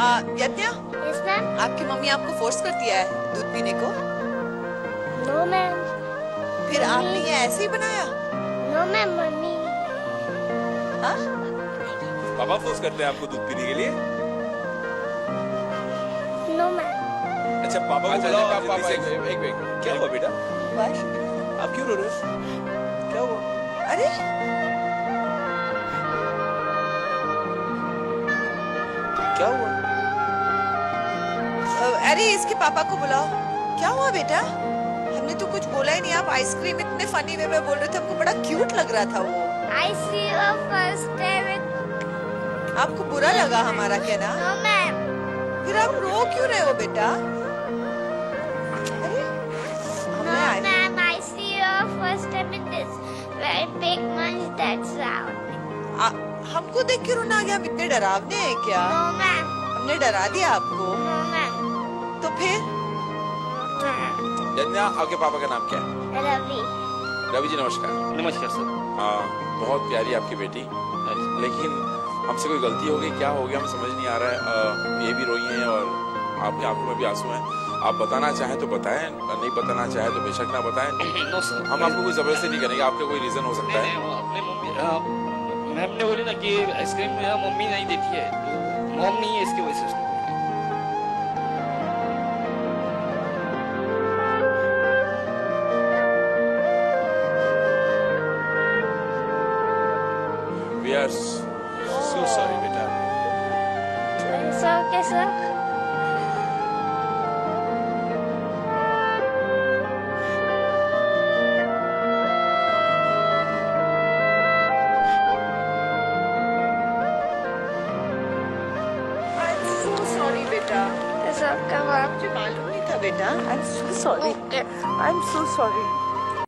यज्ञा, yes ma'am. आपकी mummy आपको force कर दिया है दूध पीने को? No ma'am. फिर आपने ये ऐसे ही बनाया? No ma'am mummy. हाँ? पापा फोर्स करते हैं आपको दूध पीने के लिए? No ma'am. अच्छा पापा को बुलाओ आप जल्दी से। एक क्या हुआ बेटा? बस। आप क्यों रो रहे हो? क्या हुआ? अरे क्या हुआ? अरे इसके पापा को बुलाओ। क्या हुआ बेटा? हमने तो कुछ बोला ही नहीं। आप आइसक्रीम इतने फनी वे में बोल रहे थे, हमको बड़ा क्यूट लग रहा था वो। I see you first time with आपको बुरा लगा हमारा कहना? no ma'am. फिर आप रो क्यों रहे हो बेटा? अरे No हमने ma'am, I see you first time with this very big munch that's out. हमको देख के रोना आ गया? हम इतने डरावने हैं क्या? No ma'am. हमने डरा दिया आपको? No ma'am. तो फिर यज्ञा, आपके पापा का नाम क्या है? रवि। रवि जी नमस्कार। नमस्कार सर। बहुत प्यारी आपकी बेटी, लेकिन हमसे कोई गलती हो गई, क्या हो गया हमें समझ नहीं आ रहा है। ये भी रोई हैं और आपकी आंखों में भी आंसू हैं। आप बताना चाहें तो बताएं, नहीं बताना चाहें तो बेशक ना बताएं। No sir. हम आपको कोई जबरदस्ती नहीं करेंगे, आपका कोई रीजन हो सकता है। अपने मम्मी मैम ने बोली ना कि आइसक्रीम मम्मी नहीं देती है, तो मॉम नहीं है इसकी वजह से उसने बोली। We are so sorry बेटा। It's okay sir। I'm so sorry बेटा। It's okay ma'am. मुझे मालूम नहीं था बेटा। I'm so sorry. Okay। I'm so sorry.